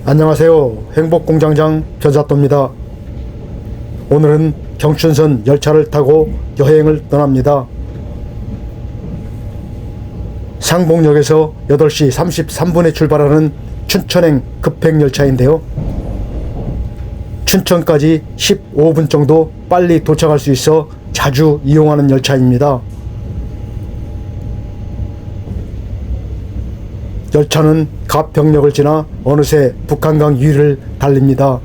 안녕하세요. 행복공장장 변사또입니다. 오늘은 경춘선 열차를 타고 여행을 떠납니다. 상봉역에서 8시 33분에 출발하는 춘천행 급행열차인데요. 춘천까지 15분 정도 빨리 도착할 수 있어 자주 이용하는 열차입니다. 열차는 갑병역을 지나 어느새 북한강 위를 달립니다.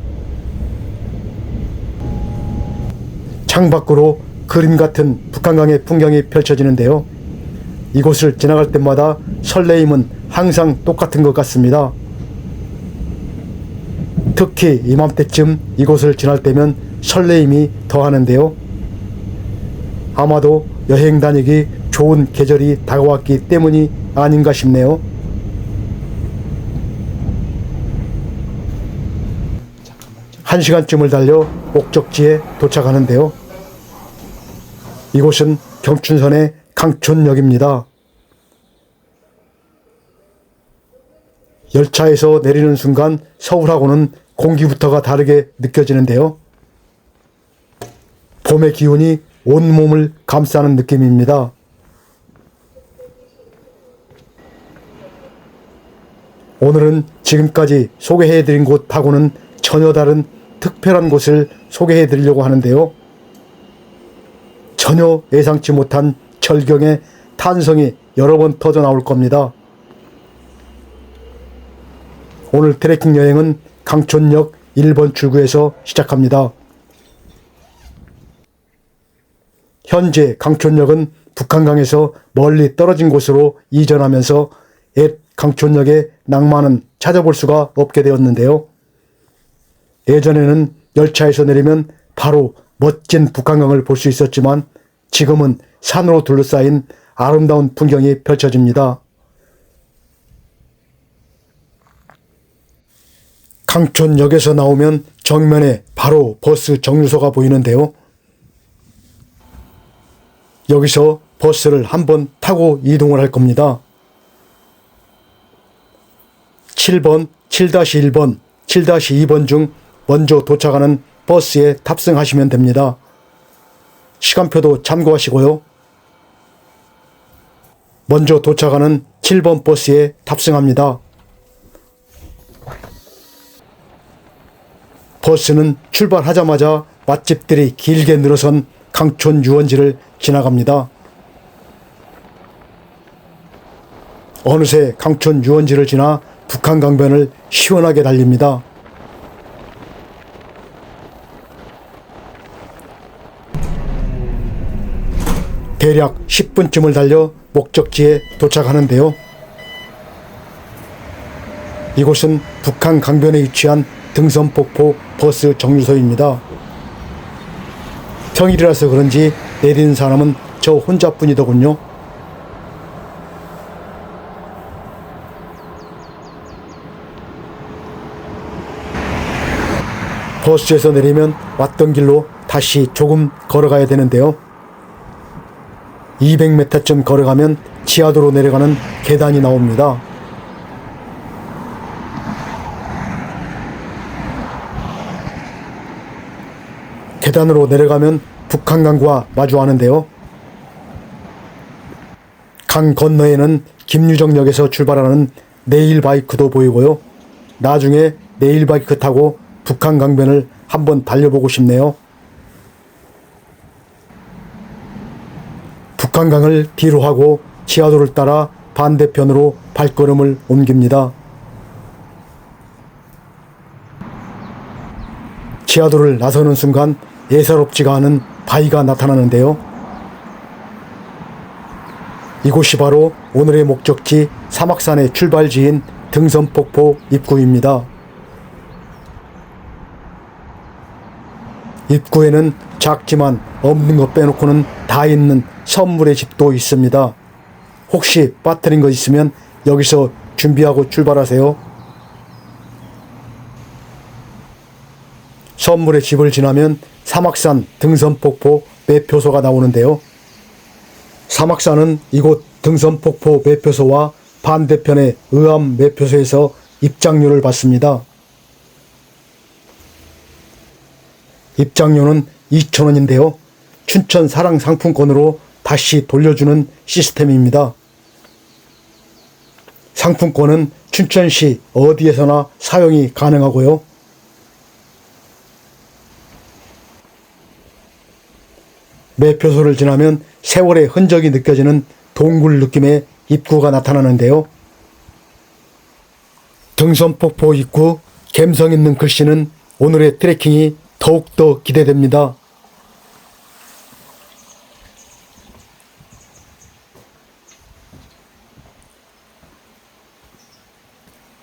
창밖으로 그림 같은 북한강의 풍경이 펼쳐지는데요. 이곳을 지나갈 때마다 설레임은 항상 똑같은 것 같습니다. 특히 이맘때쯤 이곳을 지날 때면 설레임이 더하는데요. 아마도 여행 다니기 좋은 계절이 다가왔기 때문이 아닌가 싶네요. 1시간쯤을 달려 목적지에 도착하는데요. 이곳은 경춘선의 강촌역입니다. 열차에서 내리는 순간 서울하고는 공기부터가 다르게 느껴지는데요. 봄의 기운이 온몸을 감싸는 느낌입니다. 오늘은 지금까지 소개해드린 곳하고는 전혀 다른 특별한 곳을 소개해 드리려고 하는데요. 전혀 예상치 못한 절경의 탄성이 여러 번 터져 나올 겁니다. 오늘 트레킹 여행은 강촌역 1번 출구에서 시작합니다. 현재 강촌역은 북한강에서 멀리 떨어진 곳으로 이전하면서 옛 강촌역의 낭만은 찾아볼 수가 없게 되었는데요. 예전에는 열차에서 내리면 바로 멋진 북한강을 볼 수 있었지만 지금은 산으로 둘러싸인 아름다운 풍경이 펼쳐집니다. 강촌역에서 나오면 정면에 바로 버스 정류소가 보이는데요. 여기서 버스를 한번 타고 이동을 할 겁니다. 7번, 7-1번, 7-2번 중 먼저 도착하는 버스에 탑승하시면 됩니다. 시간표도 참고하시고요. 먼저 도착하는 7번 버스에 탑승합니다. 버스는 출발하자마자 맛집들이 길게 늘어선 강촌 유원지를 지나갑니다. 어느새 강촌 유원지를 지나 북한강변을 시원하게 달립니다. 대략 10분쯤을 달려 목적지에 도착하는데요. 이곳은 북한 강변에 위치한 등선폭포 버스 정류소입니다. 평일이라서 그런지 내리는 사람은 저 혼자뿐이더군요. 버스에서 내리면 왔던 길로 다시 조금 걸어가야 되는데요. 200m쯤 걸어가면 지하도로 내려가는 계단이 나옵니다. 계단으로 내려가면 북한강과 마주하는데요. 강 건너에는 김유정역에서 출발하는 네일바이크도 보이고요. 나중에 네일바이크 타고 북한강변을 한번 달려보고 싶네요. 북한강을 뒤로 하고 지하도를 따라 반대편으로 발걸음을 옮깁니다. 지하도를 나서는 순간 예사롭지가 않은 바위가 나타나는데요. 이곳이 바로 오늘의 목적지 사막산의 출발지인 등선폭포 입구입니다. 입구에는 작지만 없는 것 빼놓고는 다 있는 선물의 집도 있습니다. 혹시 빠뜨린 거 있으면 여기서 준비하고 출발하세요. 선물의 집을 지나면 사막산 등선폭포 매표소가 나오는데요. 사막산은 이곳 등선폭포 매표소와 반대편의 의암 매표소에서 입장료를 받습니다. 입장료는 2,000원인데요. 춘천 사랑 상품권으로 다시 돌려주는 시스템입니다. 상품권은 춘천시 어디에서나 사용이 가능하고요. 매표소를 지나면 세월의 흔적이 느껴지는 동굴 느낌의 입구가 나타나는데요. 등선폭포 입구 감성 있는 글씨는 오늘의 트레킹이 더욱더 기대됩니다.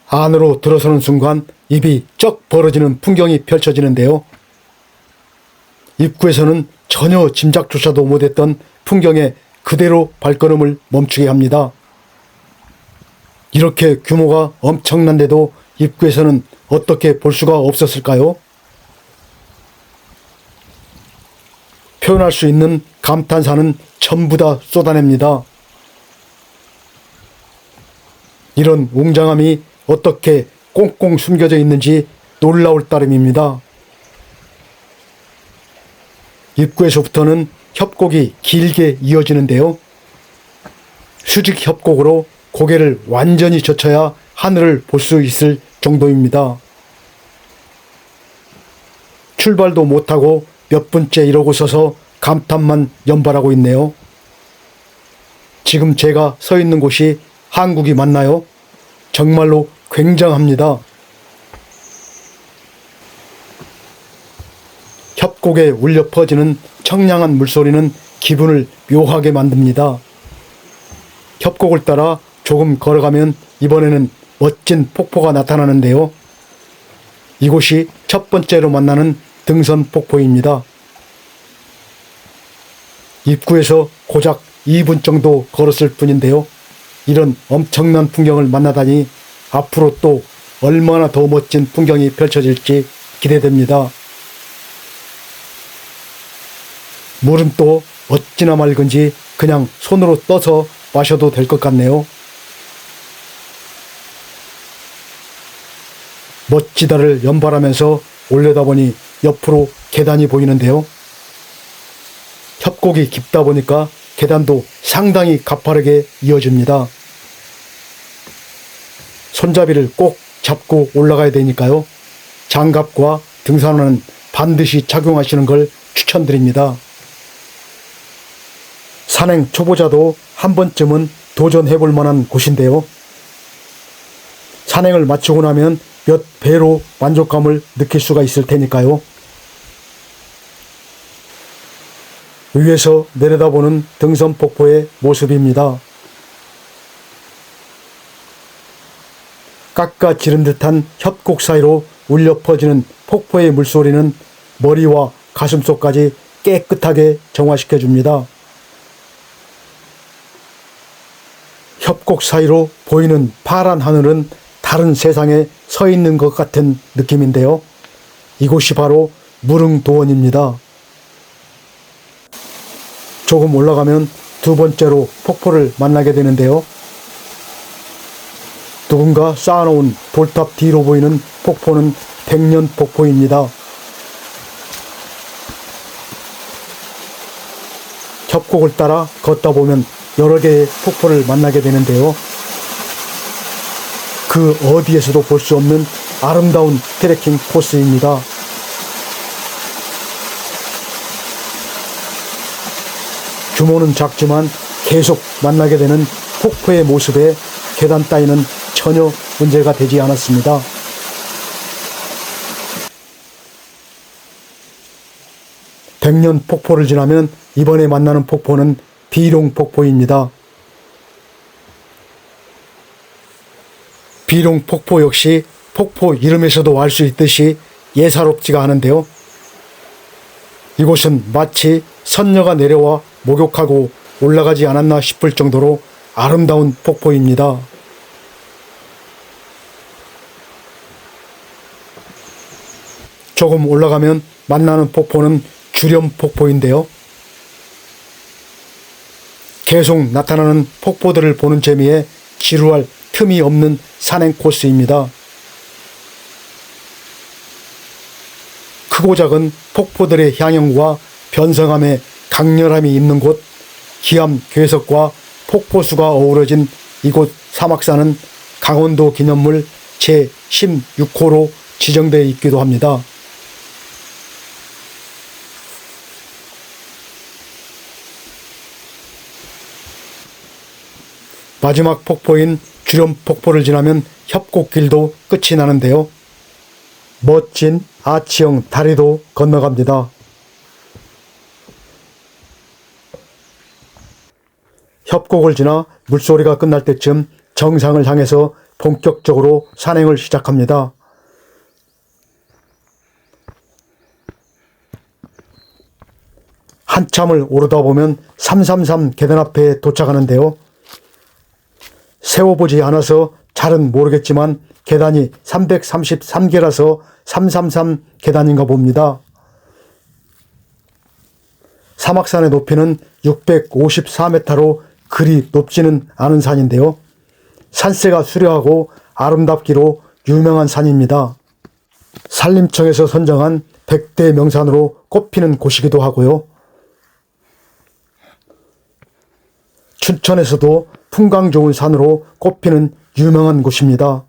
안으로 들어서는 순간 입이 쩍 벌어지는 풍경이 펼쳐지는데요. 입구에서는 전혀 짐작조차도 못했던 풍경에 그대로 발걸음을 멈추게 합니다. 이렇게 규모가 엄청난데도 입구에서는 어떻게 볼 수가 없었을까요? 표현할 수 있는 감탄사는 전부 다 쏟아냅니다. 이런 웅장함이 어떻게 꽁꽁 숨겨져 있는지 놀라울 따름입니다. 입구에서부터는 협곡이 길게 이어지는데요. 수직 협곡으로 고개를 완전히 젖혀야 하늘을 볼 수 있을 정도입니다. 출발도 못하고 몇 분째 이러고 서서 감탄만 연발하고 있네요. 지금 제가 서 있는 곳이 한국이 맞나요? 정말로 굉장합니다. 협곡에 울려 퍼지는 청량한 물소리는 기분을 묘하게 만듭니다. 협곡을 따라 조금 걸어가면 이번에는 멋진 폭포가 나타나는데요. 이곳이 첫 번째로 만나는 등선 폭포입니다. 입구에서 고작 2분 정도 걸었을 뿐인데요. 이런 엄청난 풍경을 만나다니 앞으로 또 얼마나 더 멋진 풍경이 펼쳐질지 기대됩니다. 물은 또 어찌나 맑은지 그냥 손으로 떠서 마셔도 될 것 같네요. 멋지다를 연발하면서 올려다보니 옆으로 계단이 보이는데요. 협곡이 깊다 보니까 계단도 상당히 가파르게 이어집니다. 손잡이를 꼭 잡고 올라가야 되니까요. 장갑과 등산화는 반드시 착용하시는 걸 추천드립니다. 산행 초보자도 한 번쯤은 도전해볼 만한 곳인데요. 산행을 마치고 나면 몇 배로 만족감을 느낄 수가 있을 테니까요. 위에서 내려다보는 등선폭포의 모습입니다. 깎아지른 듯한 협곡 사이로 울려 퍼지는 폭포의 물소리는 머리와 가슴속까지 깨끗하게 정화시켜줍니다. 협곡 사이로 보이는 파란 하늘은 다른 세상에 서 있는 것 같은 느낌인데요. 이곳이 바로 무릉도원입니다. 조금 올라가면 두 번째로 폭포를 만나게 되는데요. 누군가 쌓아놓은 돌탑 뒤로 보이는 폭포는 백년폭포입니다. 협곡을 따라 걷다 보면 여러 개의 폭포를 만나게 되는데요. 그 어디에서도 볼 수 없는 아름다운 트레킹 코스입니다. 규모는 작지만 계속 만나게 되는 폭포의 모습에 계단 따위는 전혀 문제가 되지 않았습니다. 백년 폭포를 지나면 이번에 만나는 폭포는 비룡폭포입니다. 비룡폭포 역시 폭포 이름에서도 알 수 있듯이 예사롭지가 않은데요. 이곳은 마치 선녀가 내려와 목욕하고 올라가지 않았나 싶을 정도로 아름다운 폭포입니다. 조금 올라가면 만나는 폭포는 주렴폭포인데요. 계속 나타나는 폭포들을 보는 재미에 지루할 틈이 없는 산행 코스입니다. 크고 작은 폭포들의 향연과 변성함의 강렬함이 있는 곳, 기암 괴석과 폭포수가 어우러진 이곳 사막산은 강원도 기념물 제16호로 지정되어 있기도 합니다. 마지막 폭포인 주렴폭포를 지나면 협곡길도 끝이 나는데요. 멋진 아치형 다리도 건너갑니다. 협곡을 지나 물소리가 끝날 때쯤 정상을 향해서 본격적으로 산행을 시작합니다. 한참을 오르다 보면 333 계단 앞에 도착하는데요. 세워보지 않아서 잘은 모르겠지만 계단이 333개라서 333 계단인가 봅니다. 사막산의 높이는 654m로 그리 높지는 않은 산인데요. 산세가 수려하고 아름답기로 유명한 산입니다. 산림청에서 선정한 100대 명산으로 꼽히는 곳이기도 하고요. 춘천에서도 풍광 좋은 산으로 꼽히는 유명한 곳입니다.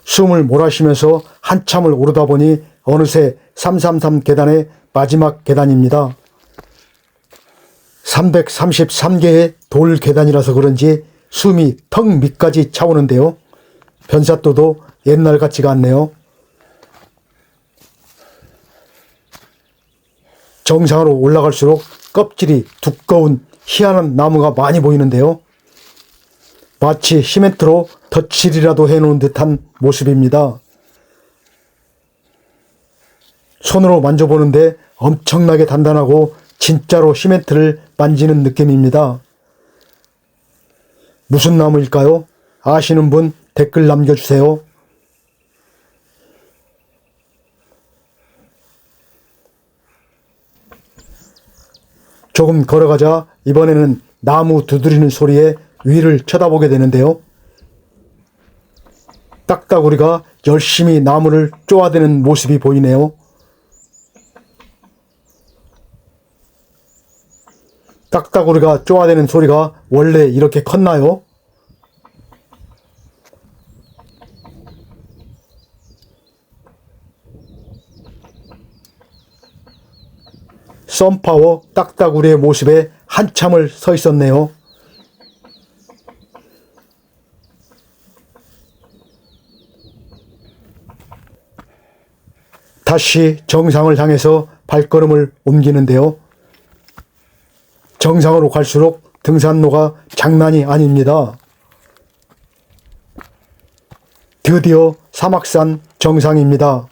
숨을 몰아쉬면서 한참을 오르다 보니 어느새 333 계단의 마지막 계단입니다. 333개의 돌 계단이라서 그런지 숨이 턱 밑까지 차오는데요. 변사또도 옛날 같지가 않네요. 정상으로 올라갈수록 껍질이 두꺼운 희한한 나무가 많이 보이는데요. 마치 시멘트로 덧칠이라도 해놓은 듯한 모습입니다. 손으로 만져보는데 엄청나게 단단하고 진짜로 시멘트를 만지는 느낌입니다. 무슨 나무일까요? 아시는 분 댓글 남겨주세요. 조금 걸어가자 이번에는 나무 두드리는 소리에 위를 쳐다보게 되는데요. 딱따구리가 열심히 나무를 쪼아대는 모습이 보이네요. 딱따구리가 쪼아대는 소리가 원래 이렇게 컸나요? 썬파워 딱따구리의 모습에 한참을 서 있었네요. 다시 정상을 향해서 발걸음을 옮기는데요. 정상으로 갈수록 등산로가 장난이 아닙니다. 드디어 사막산 정상입니다.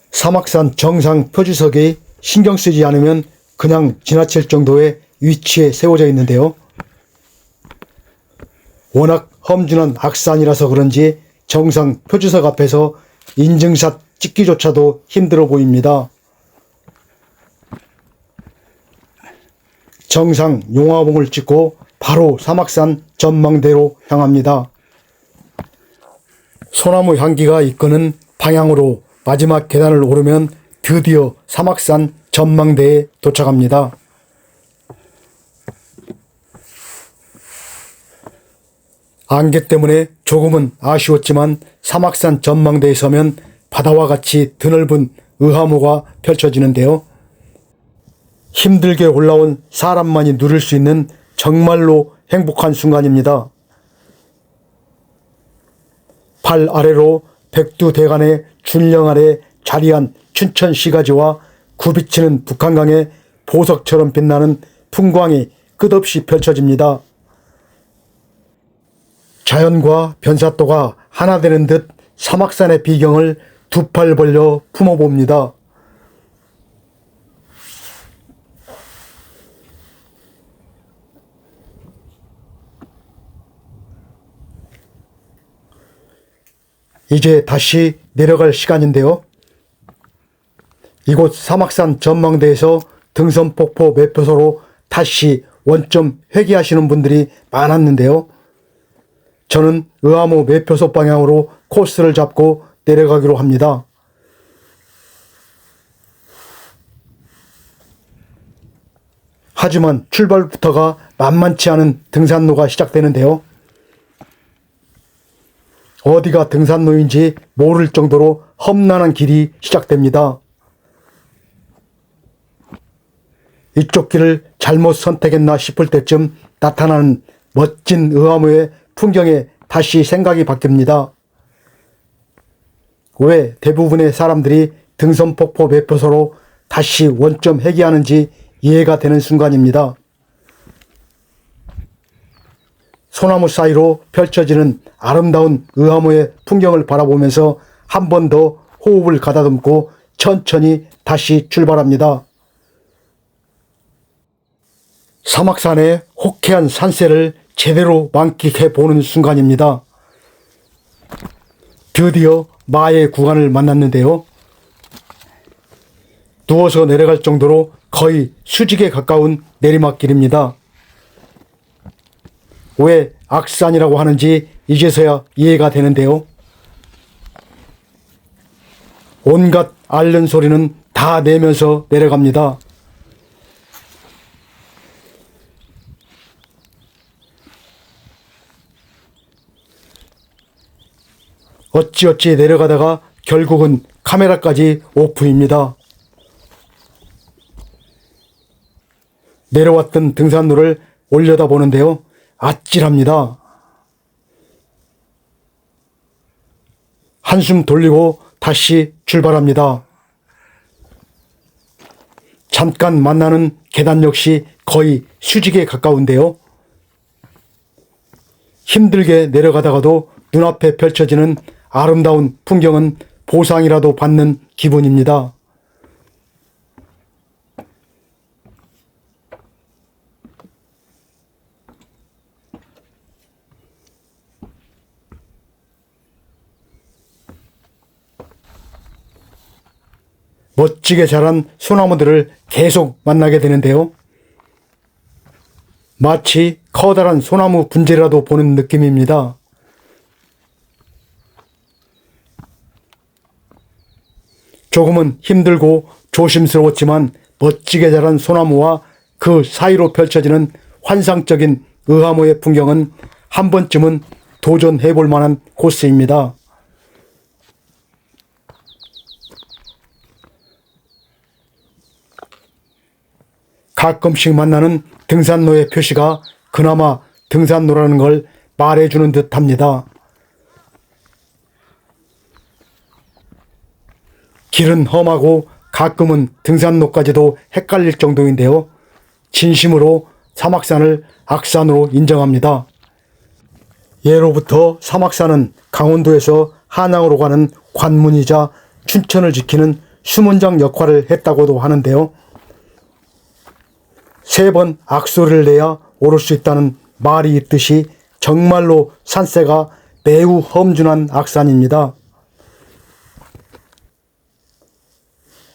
사막산 정상 표지석이 신경 쓰지 않으면 그냥 지나칠 정도의 위치에 세워져 있는데요. 워낙 험준한 악산이라서 그런지 정상 표지석 앞에서 인증샷 찍기조차도 힘들어 보입니다. 정상 용화봉을 찍고 바로 사막산 전망대로 향합니다. 소나무 향기가 이끄는 방향으로 마지막 계단을 오르면 드디어 사막산 전망대에 도착합니다. 안개 때문에 조금은 아쉬웠지만 사막산 전망대에 서면 바다와 같이 드넓은 의하모가 펼쳐지는데요. 힘들게 올라온 사람만이 누릴 수 있는 정말로 행복한 순간입니다. 발 아래로 백두대간의 준령 아래 자리한 춘천 시가지와 굽이치는 북한강의 보석처럼 빛나는 풍광이 끝없이 펼쳐집니다. 자연과 변사또가 하나 되는 듯 사막산의 비경을 두 팔 벌려 품어봅니다. 이제 다시 내려갈 시간인데요. 이곳 사막산 전망대에서 등선폭포 매표소로 다시 원점 회귀하시는 분들이 많았는데요. 저는 의암호 매표소 방향으로 코스를 잡고 내려가기로 합니다. 하지만 출발부터가 만만치 않은 등산로가 시작되는데요. 어디가 등산로인지 모를 정도로 험난한 길이 시작됩니다. 이쪽 길을 잘못 선택했나 싶을 때쯤 나타나는 멋진 의암호의 풍경에 다시 생각이 바뀝니다. 왜 대부분의 사람들이 등선폭포 매표소로 다시 원점 회귀하는지 이해가 되는 순간입니다. 소나무 사이로 펼쳐지는 아름다운 의암호의 풍경을 바라보면서 한 번 더 호흡을 가다듬고 천천히 다시 출발합니다. 사막산의 호쾌한 산세를 제대로 만끽해 보는 순간입니다. 드디어 마의 구간을 만났는데요. 누워서 내려갈 정도로 거의 수직에 가까운 내리막길입니다. 왜 악산이라고 하는지 이제서야 이해가 되는데요. 온갖 앓는 소리는 다 내면서 내려갑니다. 어찌어찌 내려가다가 결국은 카메라까지 오프입니다. 내려왔던 등산로를 올려다보는데요. 아찔합니다. 한숨 돌리고 다시 출발합니다. 잠깐 만나는 계단 역시 거의 수직에 가까운데요. 힘들게 내려가다가도 눈앞에 펼쳐지는 아름다운 풍경은 보상이라도 받는 기분입니다. 멋지게 자란 소나무들을 계속 만나게 되는데요. 마치 커다란 소나무 분재라도 보는 느낌입니다. 조금은 힘들고 조심스러웠지만 멋지게 자란 소나무와 그 사이로 펼쳐지는 환상적인 의암호의 풍경은 한 번쯤은 도전해 볼 만한 코스입니다. 가끔씩 만나는 등산로의 표시가 그나마 등산로라는 걸 말해주는 듯 합니다. 길은 험하고 가끔은 등산로까지도 헷갈릴 정도인데요. 진심으로 사막산을 악산으로 인정합니다. 예로부터 사막산은 강원도에서 한양으로 가는 관문이자 춘천을 지키는 수문장 역할을 했다고도 하는데요. 3번 악소리를 내야 오를 수 있다는 말이 있듯이 정말로 산세가 매우 험준한 악산입니다.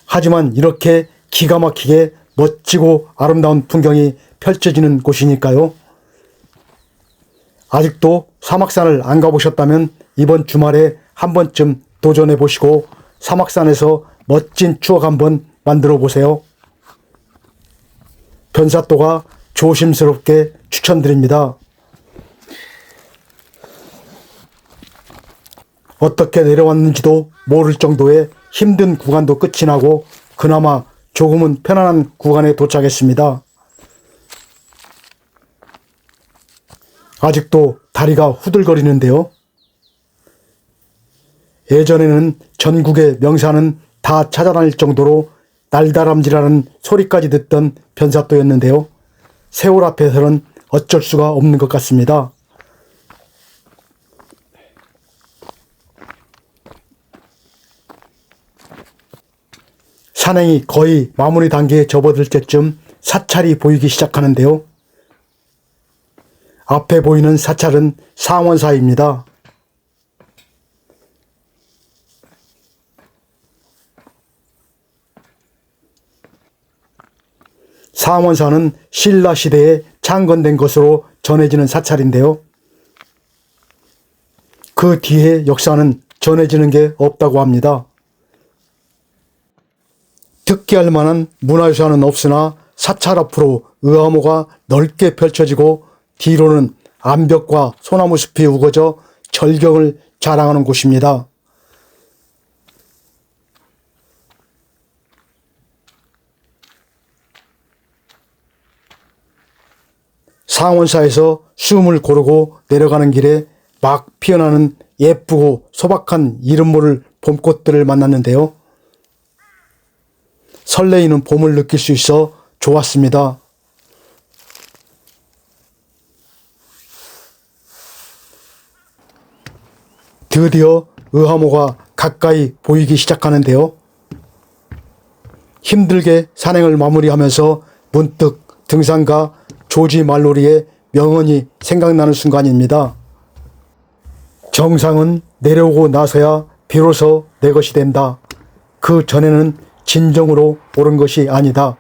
하지만 이렇게 기가 막히게 멋지고 아름다운 풍경이 펼쳐지는 곳이니까요. 아직도 사막산을 안 가보셨다면 이번 주말에 한 번쯤 도전해 보시고 사막산에서 멋진 추억 한번 만들어 보세요. 변사또가 조심스럽게 추천드립니다. 어떻게 내려왔는지도 모를 정도의 힘든 구간도 끝이 나고 그나마 조금은 편안한 구간에 도착했습니다. 아직도 다리가 후들거리는데요. 예전에는 전국의 명산은 다 찾아다닐 정도로 날다람쥐라는 소리까지 듣던 변사또였는데요. 세월 앞에서는 어쩔 수가 없는 것 같습니다. 산행이 거의 마무리 단계에 접어들 때쯤 사찰이 보이기 시작하는데요. 앞에 보이는 사찰은 상원사입니다. 상원사는 신라 시대에 창건된 것으로 전해지는 사찰인데요. 그 뒤에 역사는 전해지는 게 없다고 합니다. 특기할 만한 문화유산은 없으나 사찰 앞으로 의암호가 넓게 펼쳐지고 뒤로는 암벽과 소나무 숲이 우거져 절경을 자랑하는 곳입니다. 상원사에서 숨을 고르고 내려가는 길에 막 피어나는 예쁘고 소박한 이름 모를 봄꽃들을 만났는데요. 설레이는 봄을 느낄 수 있어 좋았습니다. 드디어 의암호가 가까이 보이기 시작하는데요. 힘들게 산행을 마무리하면서 문득 등산가 조지 말로리의 명언이 생각나는 순간입니다. 정상은 내려오고 나서야 비로소 내 것이 된다. 그 전에는 진정으로 옳은 것이 아니다.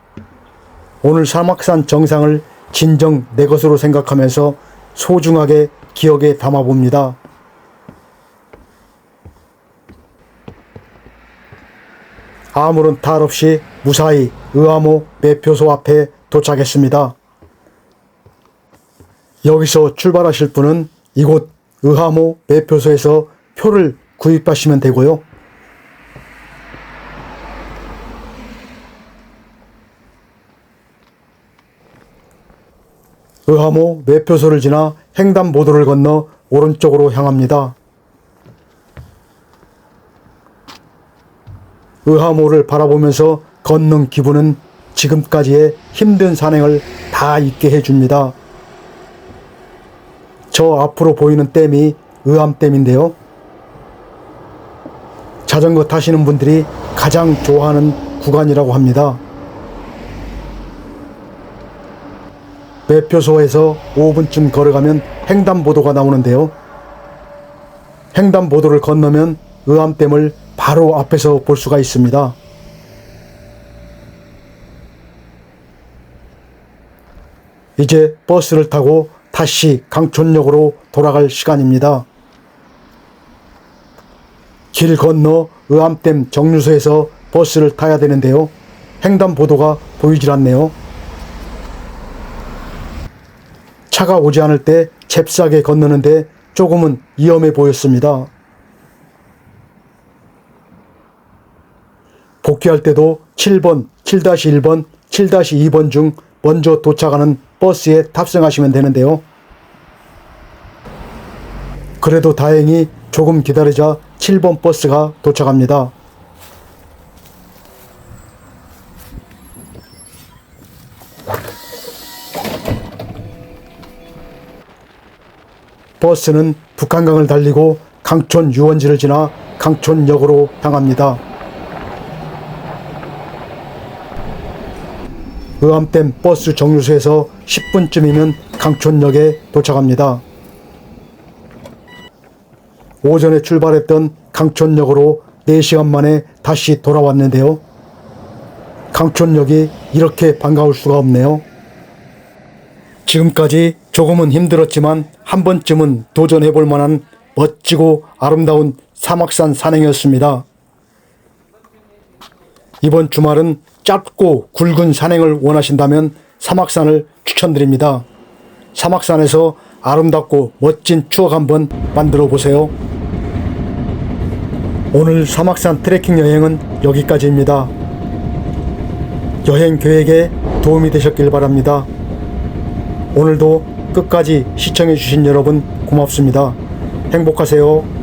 오늘 사막산 정상을 진정 내 것으로 생각하면서 소중하게 기억에 담아봅니다. 아무런 탈 없이 무사히 의암호 매표소 앞에 도착했습니다. 여기서 출발하실 분은 이곳 의암호 매표소에서 표를 구입하시면 되고요. 의암호 매표소를 지나 횡단보도를 건너 오른쪽으로 향합니다. 의암호를 바라보면서 걷는 기분은 지금까지의 힘든 산행을 다 잊게 해줍니다. 저 앞으로 보이는 댐이 의암댐인데요. 자전거 타시는 분들이 가장 좋아하는 구간이라고 합니다. 매표소에서 5분쯤 걸어가면 횡단보도가 나오는데요. 횡단보도를 건너면 의암댐을 바로 앞에서 볼 수가 있습니다. 이제 버스를 타고 다시 강촌역으로 돌아갈 시간입니다. 길 건너 의암댐 정류소에서 버스를 타야 되는데요. 횡단보도가 보이질 않네요. 차가 오지 않을 때 잽싸게 건너는데 조금은 위험해 보였습니다. 복귀할 때도 7번, 7-1번, 7-2번 중 먼저 도착하는 버스에 탑승하시면 되는데요. 그래도 다행히 조금 기다리자 7번 버스가 도착합니다. 버스는 북한강을 달리고 강촌 유원지를 지나 강촌역으로 향합니다. 의암댐 버스 정류소에서 10분쯤이면 강촌역에 도착합니다. 오전에 출발했던 강촌역으로 4시간 만에 다시 돌아왔는데요. 강촌역이 이렇게 반가울 수가 없네요. 지금까지 조금은 힘들었지만 한 번쯤은 도전해볼 만한 멋지고 아름다운 사막산 산행이었습니다. 이번 주말은 짧고 굵은 산행을 원하신다면 사막산을 추천드립니다. 사막산에서 아름답고 멋진 추억 한번 만들어 보세요. 오늘 사막산 트레킹 여행은 여기까지입니다. 여행 계획에 도움이 되셨길 바랍니다. 오늘도 끝까지 시청해 주신 여러분 고맙습니다. 행복하세요.